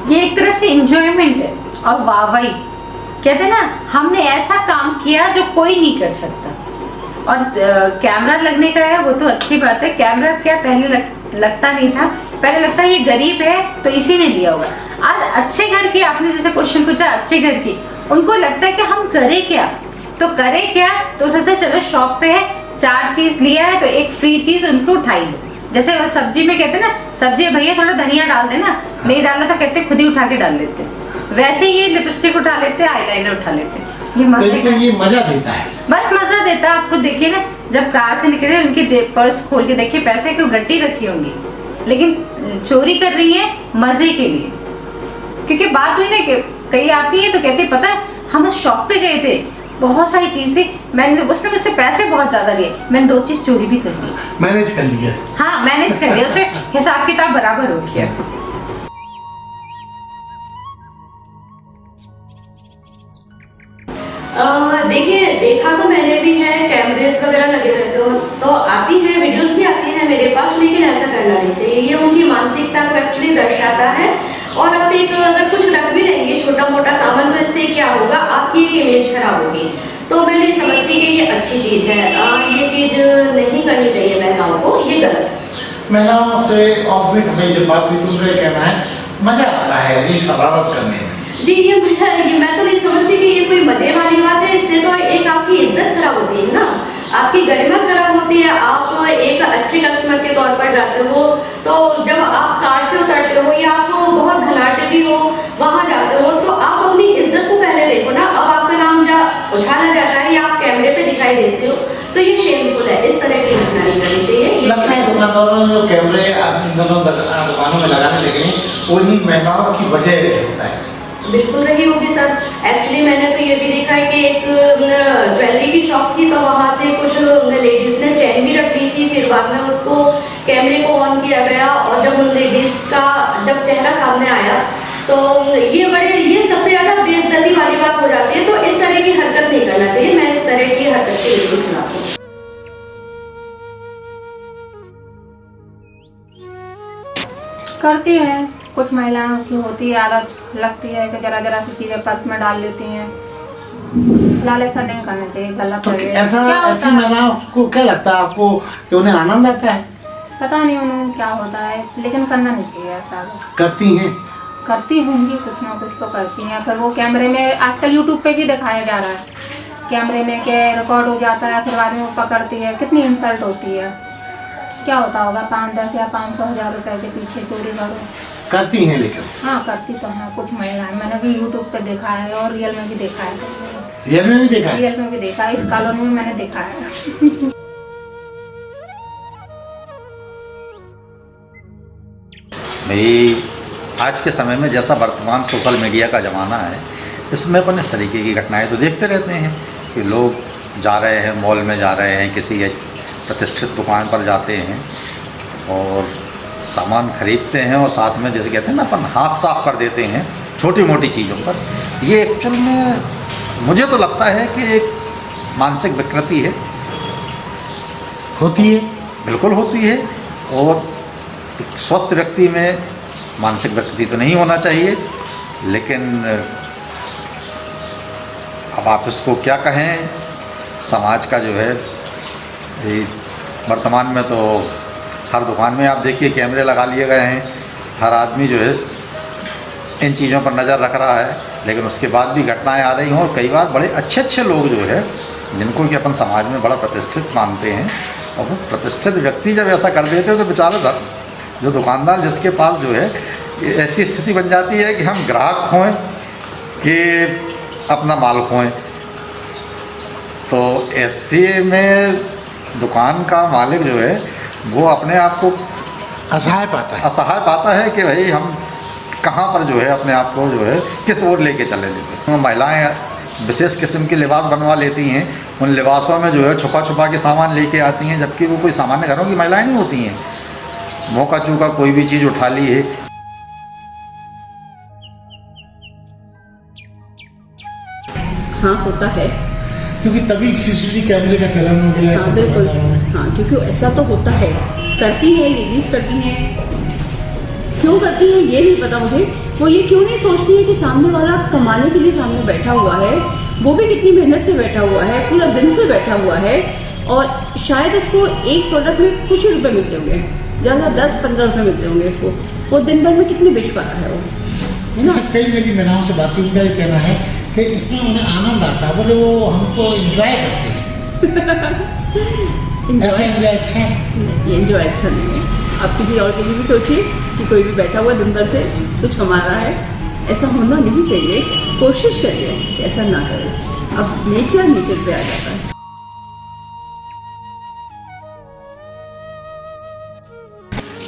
ये एक तरह से इंजॉयमेंट है और वाहवाही। कहते हैं ना, हमने ऐसा काम किया जो कोई नहीं कर सकता। और कैमरा लगने का है वो तो अच्छी बात है। कैमरा क्या पहले लगता नहीं था, पहले लगता है ये गरीब है तो इसी ने लिया होगा। आज अच्छे घर की, आपने जैसे क्वेश्चन पूछा अच्छे घर की, उनको लगता है कि हम करें क्या, तो करें क्या, तो सोचते चलो शॉप पे है 4 चीज लिया है तो एक फ्री चीज उनको उठाई लो। जैसे वो सब्जी में कहते हैं ना, सब्जी भैया थोड़ा धनिया डाल देना, नहीं डालना तो कहते खुद ही उठा के डाल लेते। वैसे ये लिपस्टिक उठा लेते, आईलाइनर उठा लेते। ये मजे, ये मजा देता है, बस मजा देता है। आप खुद देखिए ना, जब कार से निकले उनके जेब पर्स खोल के देखिए, पैसे की गड्डी रखी होंगी, लेकिन चोरी कर रही है मजे के लिए। क्योंकि बात हुई ना कि कहीं आती है तो कहते पता है हम उस शॉप पे गए थे, बहुत सारी चीज थी, मैंने उसने मुझसे पैसे बहुत ज्यादा लिए, मैंने 2 चीज चोरी भी कर ली, मैनेज कर लिया। हाँ मैनेज कर लिया, उससे हिसाब किताब बराबर हो गया। देखिए, देखा तो मैंने भी है, कैमरेस वगैरह लगे रहते हो तो आती है, वीडियोस भी आती है मेरे पास, लेकिन ऐसा करना नहीं चाहिए। ये उनकी मानसिकता को एक्चुअली दर्शाता है। और आप एक अगर कुछ रख भी लेंगे छोटा मोटा सामान, तो इससे क्या होगा, आपकी एक इमेज खराब होगी। तो मैं नहीं समझती कि ये अच्छी चीज है। ये चीज नहीं करनी चाहिए महिलाओं को, ये गलत है। महिलाओं से ऑफबीट हमें जो बात हुई तुमने कहना है, मजा आता है ये शरारत करने में। जी, ये मजा, ये मैं तो नहीं समझती कि ये कोई मजे वाली बात है। इससे तो एक आपकी इज्जत खराब होती है ना, आपकी गरिमा खराब होती है। आप एक अच्छे कस्टमर के तौर पर जाते हो, तो जब आप कार से उतरते हो या आप बहुत घनाटे भी हो वहां जाते हो, तो आप अपनी इज्जत को पहले देखो ना। अब आपका नाम उछाला जाता है या आप कैमरे पे दिखाई देते हो, तो ये शेमफुल है। इस तरह की घटना नहीं करनी चाहिए। लगता है दुकानदारों ने जो कैमरे इन दोनों दुकानों में लगाने लगे हैं, वो इन्हीं महिलाओं की वजह होता है। बिल्कुल रही होगी सर। एक्चुअली मैंने तो ये भी देखा है कि एक ज्वेलरी की शॉप थी, तो वहाँ से कुछ लेडीज ने चेन भी रख ली थी, फिर बाद में उसको कैमरे को ऑन किया गया, और जब उन लेडीज का जब चेहरा सामने आया तो ये सबसे ज्यादा बेइज्जती वाली बात हो जाती है। तो इस तरह की हरकत नहीं करना चाहिए। मैं इस तरह की हरकत के बिल्कुल खिलाफ हूँ। करती है, कुछ महिलाओं की होती है आदत, लगती है कि जरा जरा सी चीजें पर्स में डाल लेती हैं। फिलहाल ऐसा नहीं करना चाहिए, गलत तो है। ऐसी महिलाओं को क्या लगता है आपको कि उन्हें आनंद आता है? पता नहीं उन्हें क्या होता है, लेकिन करना नहीं चाहिए ऐसा। करती हैं, करती होंगी, कुछ ना कुछ तो करती हैं। फिर वो कैमरे में, आजकल यूट्यूब पे भी दिखाया जा रहा है, कैमरे में के रिकॉर्ड हो जाता है, फिर बाद में वो पकड़ती है, कितनी इंसल्ट होती है। क्या होता होगा, 5, 10 या 500 हज़ार रुपए के पीछे चोरी करो। करती हैं लेकिन। हाँ करती तो है कुछ महिलाएं, मैंने भी यूट्यूब पे देखा है और रियल में भी देखा है। रियल में भी देखा है? रियल में भी देखा है, इस कॉलोनी में मैंने देखा है। भाई आज के समय में जैसा वर्तमान सोशल मीडिया का ज़माना है, इसमें अपन इस तरीके की घटनाएं तो देखते रहते हैं कि लोग जा रहे हैं, मॉल में जा रहे हैं, किसी प्रतिष्ठित दुकान पर जाते हैं और सामान खरीदते हैं, और साथ में जैसे कहते हैं ना अपन हाथ साफ कर देते हैं छोटी मोटी चीज़ों पर। ये एक्चुअल में मुझे तो लगता है कि एक मानसिक विकृति है। होती है, बिल्कुल होती है। और एक स्वस्थ व्यक्ति में मानसिक विकृति तो नहीं होना चाहिए, लेकिन अब आप इसको क्या कहें, समाज का जो है वर्तमान में तो हर दुकान में आप देखिए कैमरे लगा लिए गए हैं, हर आदमी जो है इन चीज़ों पर नज़र रख रहा है, लेकिन उसके बाद भी घटनाएं आ रही हैं। और कई बार बड़े अच्छे अच्छे लोग जो है, जिनको कि अपन समाज में बड़ा प्रतिष्ठित मानते हैं, और वो प्रतिष्ठित व्यक्ति जब ऐसा कर देते हैं तो बेचारा जो दुकानदार जिसके पास जो है ऐसी स्थिति बन जाती है कि हम ग्राहक खोएं कि अपना माल खोएं। तो ऐसे में दुकान का मालिक जो है वो अपने आप को असहाय पाता है कि भाई हम कहाँ पर जो है अपने आप को जो है किस ओर लेके चले लेते हैं। महिलाएं विशेष किस्म के लिबास बनवा लेती हैं, उन लिबासों में जो है छुपा छुपा के सामान लेके आती हैं, जबकि वो कोई सामान्य घरों की महिलाएं नहीं होती हैं। मौका चूका कोई भी चीज़ उठा ली है। हाँ होता है, क्योंकि तभी सीसीटीवी कैमरे का चलन हो गया। हाँ बिल्कुल, हाँ क्योंकि ऐसा तो होता है, करती है लेडीज करती हैं। क्यों करती हैं ये नहीं पता मुझे, वो ये क्यों नहीं सोचती है कि सामने वाला कमाने के लिए सामने बैठा हुआ है, वो भी कितनी मेहनत से बैठा हुआ है, पूरा दिन से बैठा हुआ है, और शायद उसको एक प्रोडक्ट में कुछ ही रुपए मिलते होंगे, ज़्यादा 10-15 रुपए मिलते होंगे उसको, वो दिन भर में कितनी बेच पा रहा है वो, है ना। कई मेरी महिलाओं से बात हुई, उनका ये कहना है कि इसमें उन्हें आनंद आता है, बोले वो हमको एंजॉय करते हैं। ऐसा एंजॉय अच्छा है? ये एंजॉय अच्छा नहीं है। आप किसी और के लिए भी सोचिए कि कोई भी बैठा हुआ दिन भर से कुछ कमा रहा है, ऐसा होना नहीं चाहिए। कोशिश करिए कि ऐसा ना करें। अब नेचर पे आ जाता है।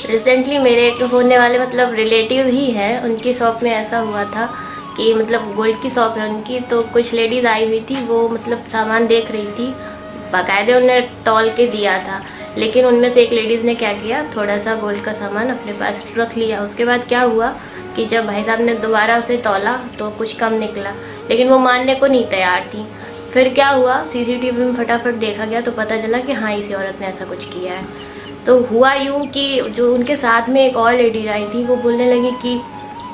रिसेंटली मेरे एक होने वाले मतलब रिलेटिव ही है, उनकी शॉप में ऐसा हुआ था कि मतलब गोल्ड की शॉप है उनकी, तो कुछ लेडीज़ आई हुई थी, वो मतलब सामान देख रही थी, बाकायदे उन्हें तौल के दिया था, लेकिन उनमें से एक लेडीज़ ने क्या किया, थोड़ा सा गोल्ड का सामान अपने पास रख लिया। उसके बाद क्या हुआ कि जब भाई साहब ने दोबारा उसे तौला तो कुछ कम निकला, लेकिन वो मानने को नहीं तैयार थी। फिर क्या हुआ, सीसीटीवी में फटाफट देखा गया तो पता चला कि हाँ इसी औरत ने ऐसा कुछ किया है। तो हुआ यूँ कि जो उनके साथ में एक और लेडीज आई थी, वो बोलने लगी कि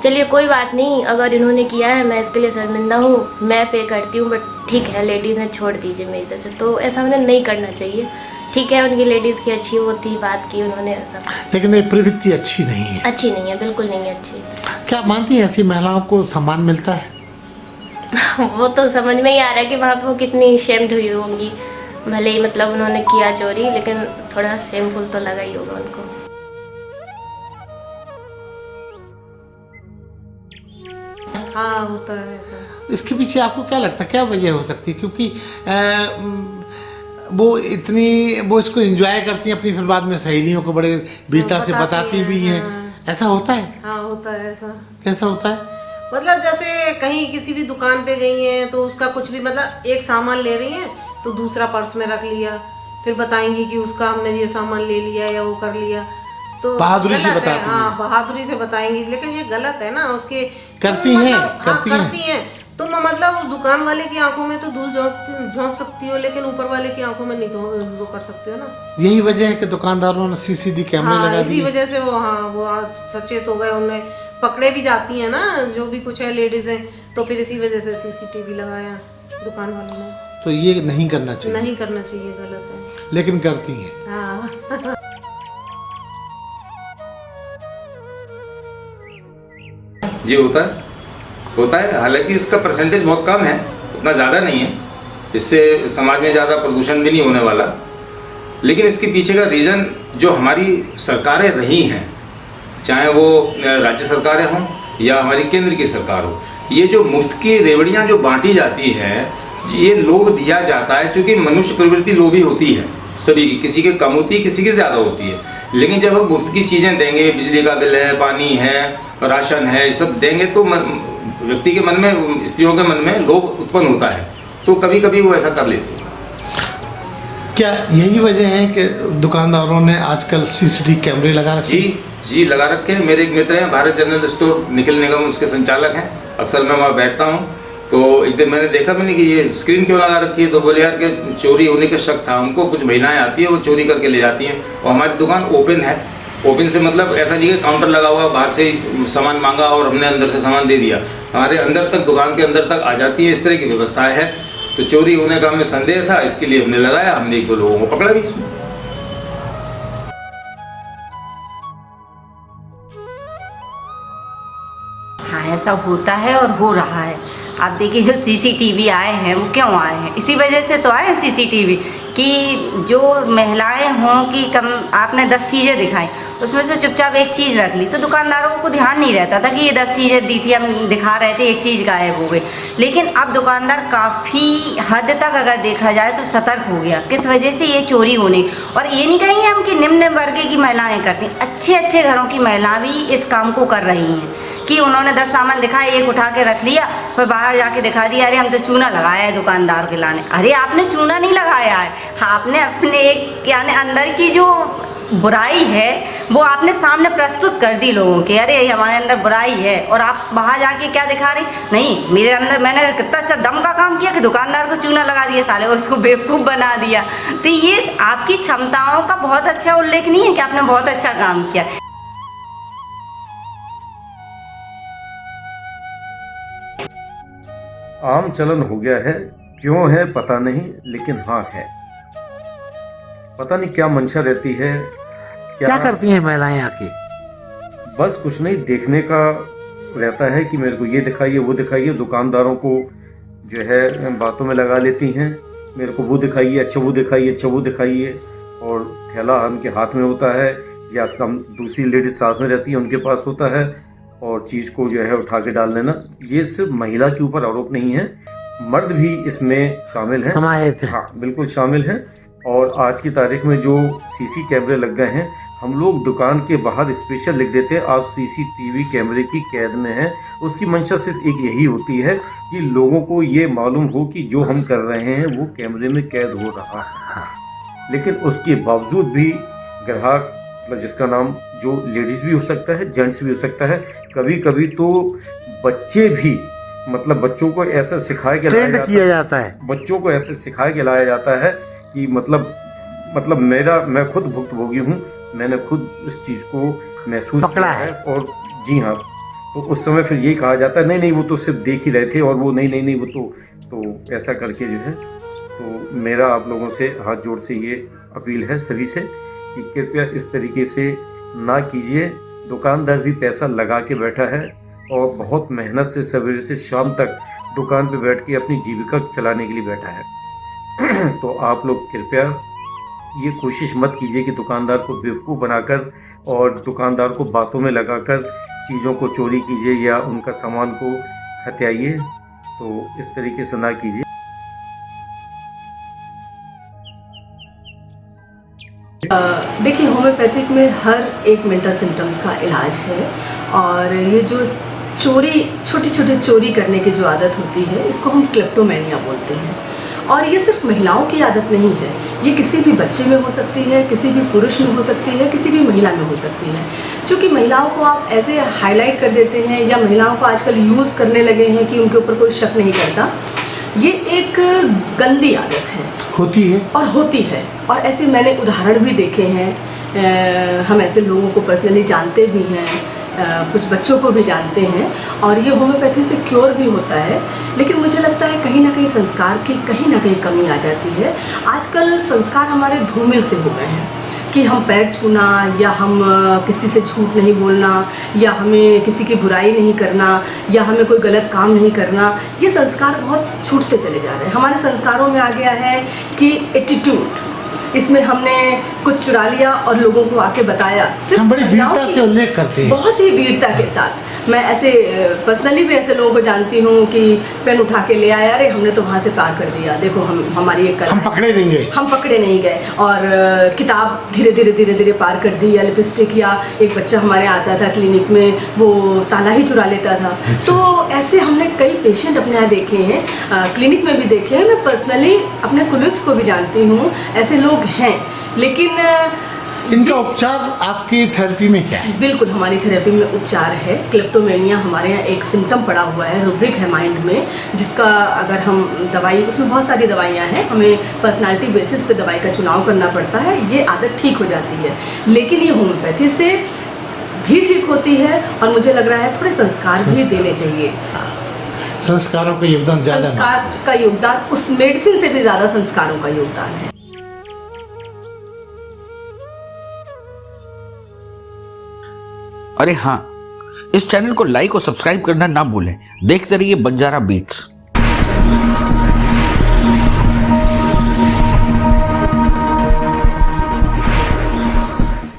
चलिए कोई बात नहीं, अगर इन्होंने किया है मैं इसके लिए शर्मिंदा हूँ, मैं पे करती हूँ, बट ठीक है लेडीज़ ने छोड़ दीजिए मेरी तरफ से। तो ऐसा उन्हें नहीं करना चाहिए। ठीक है उनकी लेडीज़ की अच्छी वो थी, बात की उन्होंने ऐसा, लेकिन ये प्रवृत्ति अच्छी नहीं है। अच्छी नहीं है, बिल्कुल नहीं है अच्छी। क्या मानती है ऐसी महिलाओं को सम्मान मिलता है? वो तो समझ में ही आ रहा है कि वहाँ पे वो कितनी शेम्ड हुई होंगी, भले ही मतलब उन्होंने किया चोरी, लेकिन थोड़ा शेमफुल तो लगा ही होगा उनको। हाँ होता है ऐसा। इसके पीछे आपको क्या लगता है, क्या वजह हो सकती है? क्योंकि वो इसको एंजॉय करती हैं अपनी, फिर बाद में सहेलियों को बड़े वीरता से बताती भी हैं। ऐसा होता है? हाँ होता है ऐसा। कैसा होता है? मतलब जैसे कहीं किसी भी दुकान पे गई हैं तो उसका कुछ भी मतलब एक सामान ले रही हैं तो दूसरा पर्स में रख लिया, फिर बताएंगी कि उसका हमने ये सामान ले लिया या वो कर लिया, तो बहादुरी से बताती हैं। हाँ बहादुरी से बताएंगी, लेकिन ये गलत है ना। उसके करती हैं, करती हैं तुम मतलब उस दुकान वाले की आंखों में तो धूल झोंक सकती हो, लेकिन ऊपर वाले की आंखों में नहीं वो कर सकते हो ना। यही वजह है कि दुकानदारों ने सीसीटीवी कैमरे लगा दिए। इसी वजह से वो सचेत हो गए, उन्हें पकड़े भी जाती हैं ना जो भी कुछ है लेडीज हैं, तो फिर इसी वजह से सीसीटीवी लगाया दुकान वालों ने। तो ये नहीं करना चाहिए। नहीं करना चाहिए, गलत है, लेकिन करती हैं। हाँ। जी होता है, हालांकि इसका परसेंटेज बहुत कम है, उतना ज़्यादा नहीं है, इससे समाज में ज़्यादा प्रदूषण भी नहीं होने वाला। लेकिन इसके पीछे का रीज़न जो हमारी सरकारें रही हैं, चाहे वो राज्य सरकारें हों या हमारी केंद्र की सरकार हो, ये जो मुफ्त की रेवड़ियाँ जो बांटी जाती है, ये लोभ दिया जाता है, क्योंकि मनुष्य प्रवृत्ति लोभी होती है सभी की, किसी की कम होती है, किसी की ज़्यादा होती है। लेकिन जब हम मुफ्त की चीज़ें देंगे, बिजली का बिल है, पानी है, राशन है, ये सब देंगे, तो व्यक्ति के मन में, स्त्रियों के मन में लोभ उत्पन्न होता है, तो कभी कभी वो ऐसा कर लेते हैं। क्या यही वजह है कि दुकानदारों ने आजकल सीसीटीवी कैमरे लगा रखे? जी लगा रखे हैं। मेरे एक मित्र हैं, भारत जनरल स्टोर निखिल निगम उसके संचालक हैं, अक्सर मैं वहाँ बैठता हूँ, तो एक दिन मैंने देखा मैंने कि ये स्क्रीन क्यों लगा रखी है, तो बोले यार कि चोरी होने का शक था उनको, कुछ महिलाएं आती है वो चोरी करके ले जाती हैं, और हमारी दुकान ओपन है। ओपन से मतलब ऐसा नहीं कि काउंटर लगा हुआ, बाहर से सामान मांगा और हमने अंदर से सामान दे दिया, हमारे अंदर तक, दुकान के अंदर तक आ जाती है, इस तरह की व्यवस्था है। तो चोरी होने का हमें संदेह था, इसके लिए हमने लगाया, हमने 1-2 लोगों को पकड़ा भी इसमें। हाँ ऐसा होता है और हो रहा है। आप देखिए जो सीसीटीवी आए हैं वो क्यों आए हैं, इसी वजह से तो आए हैं सीसीटीवी, कि जो महिलाएं हों कि कम आपने 10 चीज़ें दिखाई, उसमें से चुपचाप एक चीज़ रख ली, तो दुकानदारों को ध्यान नहीं रहता था कि ये 10 चीज़ें दी थी, हम दिखा रहे थे, एक चीज़ गायब हो गई। लेकिन अब दुकानदार काफ़ी हद तक अगर देखा जाए तो सतर्क हो गया, किस वजह से ये चोरी होने। और ये नहीं कहेंगे हम कि निम्न वर्ग की महिलाएं करती, अच्छे घरों की महिला भी इस काम को कर रही हैं, कि उन्होंने 10 सामान दिखाया, एक उठा के रख लिया, फिर बाहर जाके दिखा दिया, अरे हम तो चूना लगाया है दुकानदार के लाने। अरे आपने चूना नहीं लगाया है, आपने अपने एक यानी अंदर की जो बुराई है वो आपने सामने प्रस्तुत कर दी लोगों के, अरे हमारे अंदर बुराई है, और आप बाहर जाके क्या दिखा रही, नहीं मेरे अंदर मैंने कितना अच्छा दम का काम किया कि दुकानदार को चूना लगा दिया, साले उसको बेवकूफ़ बना दिया। तो ये आपकी क्षमताओं का बहुत अच्छा उल्लेख नहीं है कि आपने बहुत अच्छा काम किया। आम चलन हो गया है, क्यों है पता नहीं, लेकिन हाँ है। पता नहीं क्या मंशा रहती है, क्या करती हैं महिलाएं आके? बस कुछ नहीं, देखने का रहता है कि मेरे को ये दिखाइए वो दिखाइए। दुकानदारों को जो है बातों में लगा लेती हैं, मेरे को वो दिखाइए, अच्छा वो दिखाइए, अच्छा वो दिखाइए। और थैला उनके हाथ में होता है या दूसरी लेडीज साथ में रहती है, उनके पास होता है, और चीज़ को जो है उठा के डाल देना। ये सिर्फ महिला के ऊपर आरोप नहीं है, मर्द भी इसमें शामिल हैं। समाहित है। हाँ, बिल्कुल शामिल हैं। और आज की तारीख में जो सीसी कैमरे लग गए हैं, हम लोग दुकान के बाहर स्पेशल लिख देते हैं आप सीसीटीवी कैमरे की कैद में हैं। उसकी मंशा सिर्फ एक यही होती है कि लोगों को ये मालूम हो कि जो हम कर रहे हैं वो कैमरे में कैद हो रहा है। लेकिन उसके बावजूद भी ग्राहक, मतलब जिसका नाम जो लेडीज़ भी हो सकता है, जेंट्स भी हो सकता है, कभी कभी तो बच्चे भी, मतलब बच्चों को ऐसा सिखाया के लाया किया जाता है, बच्चों को ऐसे सिखाया के लाया जाता है कि मतलब मैं खुद भुक्तभोगी हूँ, मैंने खुद इस चीज़ को महसूस पकड़ा किया है। और जी हाँ, तो उस समय फिर ये कहा जाता है नहीं वो तो सिर्फ देख ही रहे थे, और वो नहीं वो तो ऐसा करके जो है। तो मेरा आप लोगों से हाथ जोड़ से ये अपील है सभी से कि कृपया इस तरीके से ना कीजिए। दुकानदार भी पैसा लगा के बैठा है और बहुत मेहनत से सवेरे से शाम तक दुकान पे बैठ के अपनी जीविका चलाने के लिए बैठा है। तो आप लोग कृपया ये कोशिश मत कीजिए कि दुकानदार को बेवकूफ़ बनाकर और दुकानदार को बातों में लगाकर चीज़ों को चोरी कीजिए या उनका सामान को हत्याइए। तो इस तरीके से ना कीजिए। देखिए, होम्योपैथिक में हर एक मेंटल सिम्टम्स का इलाज है, और ये जो चोरी, छोटी छोटी चोरी करने की जो आदत होती है, इसको हम क्लेप्टोमेनिया बोलते हैं। और ये सिर्फ महिलाओं की आदत नहीं है, ये किसी भी बच्चे में हो सकती है, किसी भी पुरुष में हो सकती है, किसी भी महिला में हो सकती है। क्योंकि महिलाओं को आप ऐसे हाईलाइट कर देते हैं या महिलाओं को आजकल यूज़ करने लगे हैं कि उनके ऊपर कोई शक नहीं करता। ये एक गंदी आदत है, होती है। और ऐसे मैंने उदाहरण भी देखे हैं, हम ऐसे लोगों को पर्सनली जानते भी हैं, कुछ बच्चों को भी जानते हैं, और ये होम्योपैथी से क्योर भी होता है। लेकिन मुझे लगता है कहीं ना कहीं संस्कार की कहीं ना कहीं कमी आ जाती है। आजकल संस्कार हमारे धूमिल से हो गए हैं कि हम पैर छूना, या हम किसी से झूठ नहीं बोलना, या हमें किसी की बुराई नहीं करना, या हमें कोई गलत काम नहीं करना, ये संस्कार बहुत छूटते चले जा रहे हैं। हमारे संस्कारों में आ गया है कि एटीट्यूड, इसमें हमने कुछ चुरा लिया और लोगों को आके बताया। हम बड़ी वीरता से उल्लेख करते हैं, बहुत ही वीरता के साथ। मैं ऐसे पर्सनली भी ऐसे लोगों को जानती हूँ कि पेन उठा के ले आया, अरे हमने तो वहाँ से पार कर दिया, देखो हमारी एक हम पकड़े नहीं गए, और किताब धीरे धीरे पार कर दी, या लिपस्टिक, या एक बच्चा हमारे आता था क्लिनिक में, वो ताला ही चुरा लेता था। तो ऐसे हमने कई पेशेंट अपने यहाँ देखे हैं, क्लिनिक में भी देखे हैं। मैं पर्सनली अपने कोलिग्स को भी जानती हूँ, ऐसे लोग हैं। लेकिन इनका उपचार आपकी थेरेपी में क्या है? बिल्कुल, हमारी थेरेपी में उपचार है। क्लेप्टोमेनिया हमारे यहाँ एक सिम्टम पड़ा हुआ है, रूब्रिक है माइंड में, जिसका अगर हम दवाई, उसमें बहुत सारी दवाइयाँ हैं, हमें पर्सनालिटी बेसिस पे दवाई का चुनाव करना पड़ता है। ये आदत ठीक हो जाती है, लेकिन ये होम्योपैथी से भी ठीक होती है। और मुझे लग रहा है थोड़े संस्कार भी देने चाहिए। संस्कारों का योगदान ज़्यादा, संस्कार का योगदान उस मेडिसिन से भी ज़्यादा संस्कारों का योगदान है। अरे हाँ, इस चैनल को लाइक और सब्सक्राइब करना ना भूलें। देखते रहिए बंजारा बीट्स।